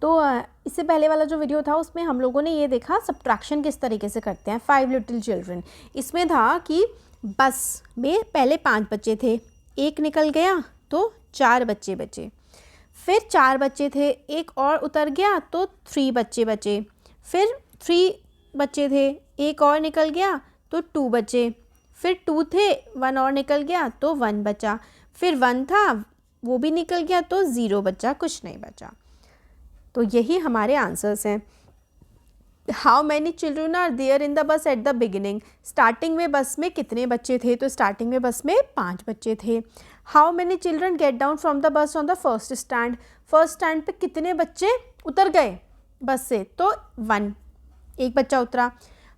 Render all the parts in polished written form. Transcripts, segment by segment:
तो इससे पहले वाला जो वीडियो था उसमें हम लोगों ने ये देखा सब्ट्रैक्शन किस तरीके से करते हैं। 5 लिटिल चिल्ड्रन, इसमें था कि बस में पहले 5 बच्चे थे, एक निकल गया तो 4 बच्चे बचे, फिर 4 बच्चे थे, एक और उतर गया तो 3 बच्चे बचे, फिर 3 बच्चे थे, एक और निकल गया तो 2 बचे, फिर 2 थे, 1 और निकल गया तो 1 बचा, फिर 1 था वो भी निकल गया तो 0 बचा, कुछ नहीं बचा। तो यही हमारे आंसर्स हैं। How many children are there in the bus at the beginning, starting में बस में कितने बच्चे थे, तो स्टार्टिंग में बस में 5 बच्चे थे। How many children get down from the bus on the first stand, first stand पे कितने बच्चे उतर गए बस से, तो 1, एक बच्चा उतरा।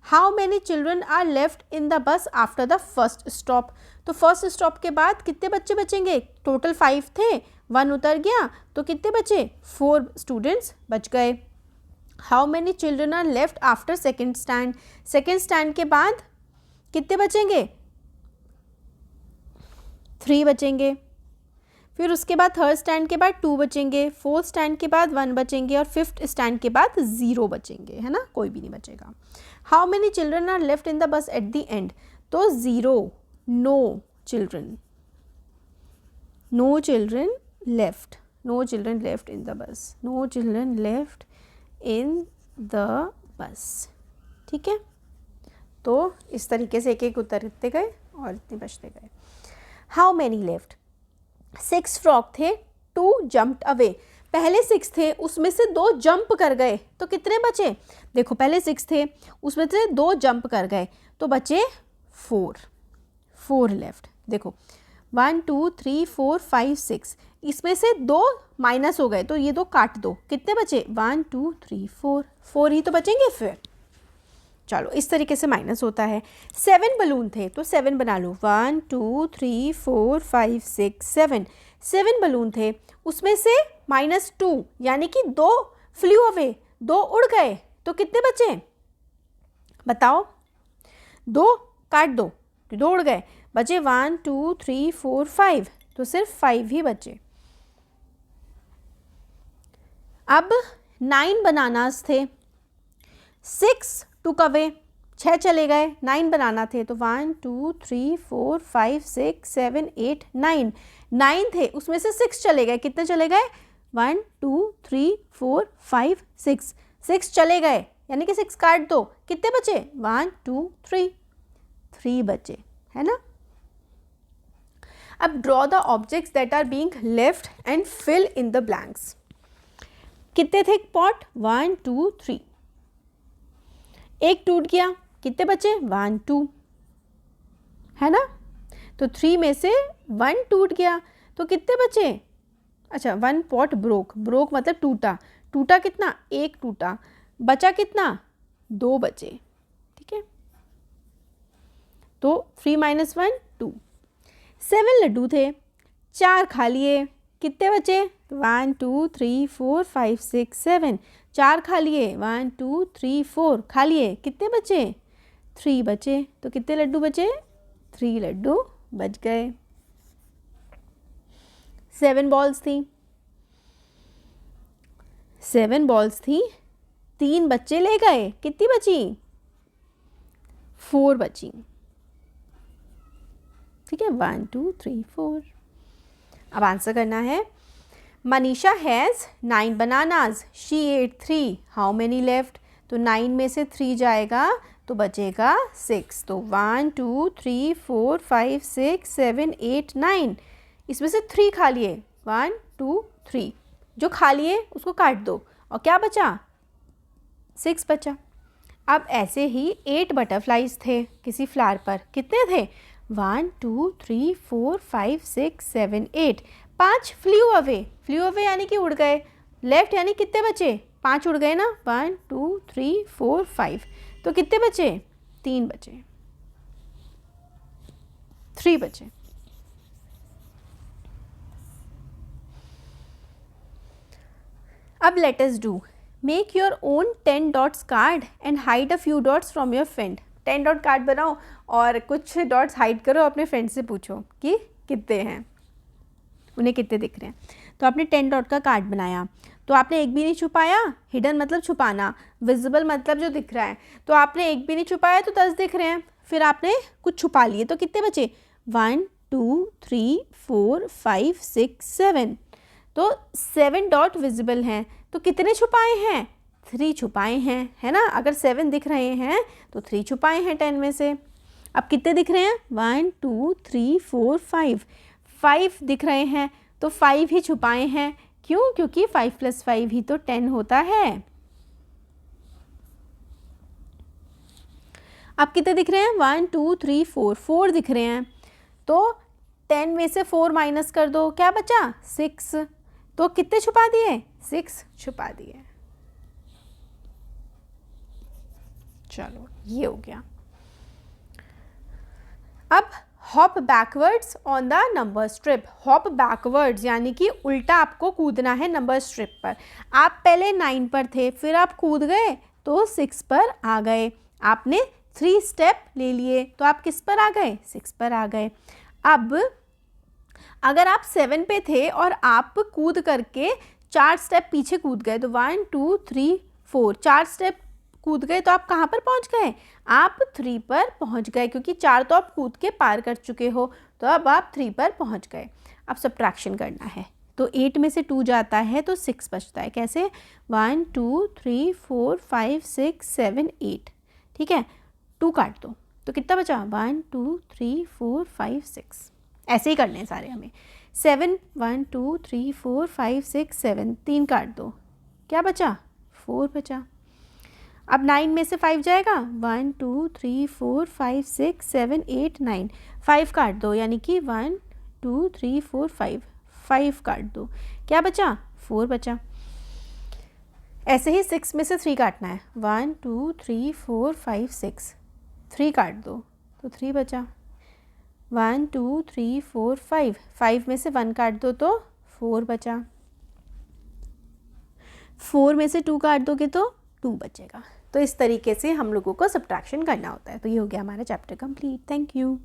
How many children are left in the bus after the first stop, तो फर्स्ट स्टॉप के बाद कितने बच्चे बचेंगे, टोटल 5 थे, 1 उतर गया तो कितने बचे, 4 स्टूडेंट्स बच गए। How many children are left after second stand, second stand के बाद कितने बचेंगे, 3 बचेंगे, फिर उसके बाद थर्ड स्टैंड के बाद 2 बचेंगे, फोर्थ स्टैंड के बाद 1 बचेंगे और फिफ्थ स्टैंड के बाद 0 बचेंगे, है ना, कोई भी नहीं बचेगा। How many children are left in the bus at the end, तो 0, no children, no children left, no children left in the bus, no children left in the bus. ठीक है, तो इस तरीके से एक एक उतरते गए और इतने बचते गए। हाउ मैनी लेफ्ट, 6 फ्रॉक थे, 2 जंप्ड अवे, पहले 6 थे उसमें से 2 जंप कर गए तो कितने बचे, देखो पहले 6 थे उसमें से 2 जंप कर गए तो बचे 4 लेफ्ट। देखो 1 2 3 4 5 6, इसमें से 2 माइनस हो गए तो ये 2 काट दो, कितने बचे 1 2 3 4 ही तो बचेंगे फिर। चलो इस तरीके से माइनस होता है। 7 बलून थे तो 7 बना लो, 1 2 3 4 5 6 7, 7 बलून थे उसमें से -2 यानी कि 2 फ्लू अवे, 2 उड़ गए तो कितने बचे बताओ, 2 काट दो, 2 उड़ गए, बचे 1 2 3 4 5, तो सिर्फ 5 ही बचे। अब 9 बनानास थे, 6 टुक अवे, 6 चले गए, 9 बनाना थे तो 1 2 3 4 5 6 7 8 9, 9 थे उसमें से 6 चले गए, कितने चले गए 1 2 3 4 5 6, 6 चले गए यानी कि 6 काट दो, कितने बचे 1 2 3 बचे, है ना। अब draw the objects that are being left and fill in the blanks. कितने थे पॉट 1 2 3, एक टूट गया, कितने बचे 1 2, है ना, तो 3 में से 1 टूट गया तो कितने बचे, अच्छा 1 पॉट ब्रोक, ब्रोक मतलब टूटा, टूटा कितना, एक टूटा, बचा कितना 2 बचे, ठीक है, तो 3 - 1 2। 7 लड्डू थे, 4 खा लिए, कितने बचे 1 2 3 4 5 6 7, 4 खा लिए, 1 2 3 4 खा लिए, कितने बचे 3 बचे, तो कितने लड्डू बचे 3 लड्डू बच गए। 7 बॉल्स थी, 7 बॉल्स थी, 3 बच्चे ले गए, कितनी बची 4 बची, ठीक है 1 2 3 4। अब आंसर करना है। Manisha has 9 bananas, she ate 3, how many left, तो 9 में से 3 जाएगा तो बचेगा 6, तो 1 2 3 4 5 6 7 8 9, इसमें से 3 खा लिए 1 2 3, जो खा लिए उसको काट दो और क्या बचा 6 बचा। अब ऐसे ही 8 बटरफ्लाइज थे किसी फ्लावर पर, कितने थे 1 2 3 4 5 6 7 8, 5 फ्लू अवे, फ्लू अवे यानी कि उड़ गए, लेफ्ट यानी कितने बचे 5 उड़ गए ना, 1 2 3 4 5, तो कितने बचे 3 बचे, 3 बचे। अब let us do, make your own 10 dots card and hide a few dots from your friend. 10 dot card बनाओ और कुछ डॉट्स हाइड करो, अपने फ्रेंड से पूछो कि कितने हैं, उन्हें कितने दिख रहे हैं। तो आपने 10 डॉट का कार्ड बनाया तो आपने एक भी नहीं छुपाया, हिडन मतलब छुपाना, विजिबल मतलब जो दिख रहा है, तो आपने एक भी नहीं छुपाया तो 10 दिख रहे हैं, फिर आपने कुछ छुपा लिए तो कितने बचे 1 2 3 4 5 6 7, तो 7 डॉट विजिबल हैं, तो कितने छुपाए हैं 3 छुपाए हैं, है ना। अगर 7 दिख रहे हैं तो 3 छुपाए हैं 10 में से। अब कितने दिख रहे हैं 1 2 3 4 5 दिख रहे हैं तो 5 ही छुपाए हैं, क्यों, क्योंकि 5 + 5 ही तो 10 होता है। अब कितने दिख रहे हैं 1 2 3 4 दिख रहे हैं, तो 10 में से 4 माइनस कर दो, क्या बचा 6, तो कितने छुपा दिए 6 छुपा दिए। चलो ये हो गया। अब hop backwards on the number strip. Hop backwards यानी कि उल्टा आपको कूदना है नंबर स्ट्रिप पर। आप पहले 9 पर थे, फिर आप कूद गए तो 6 पर आ गए, आपने 3 स्टेप ले लिए तो आप किस पर आ गए 6 पर आ गए। अब अगर आप 7 पे थे और आप कूद करके 4 स्टेप पीछे कूद गए, तो 1 2 3 4 4 स्टेप कूद गए तो आप कहाँ पर पहुँच गए, आप 3 पर पहुँच गए, क्योंकि 4 तो आप कूद के पार कर चुके हो, तो अब आप 3 पर पहुँच गए। अब सब्ट्रैक्शन करना है, तो 8 में से 2 जाता है तो 6 बचता है। कैसे 1 2 3 4 5 6 7 8, ठीक है, 2 काट दो तो कितना बचा 1 2 3 4 5 6, ऐसे ही करने हैं सारे हमें। 7 1 2 3 4 5 6 7, 3 काट दो, क्या बचा 4 बचा। अब 9 में से 5 जाएगा 1 2 3 4 5 6 7 8 9, 5 काट दो, यानी कि 1 2 3 4 5 काट दो, क्या बचा 4 बचा। ऐसे ही 6 में से 3 काटना है 1 2 3 4 5 6, 3 काट दो तो 3 बचा। 1 2 3 4 5 में से 1 काट दो तो 4 बचा। 4 में से 2 काट दोगे तो 2 बचेगा। तो इस तरीके से हम लोगों को सब्ट्रैक्शन करना होता है। तो ये हो गया हमारा चैप्टर कंप्लीट। Thank you.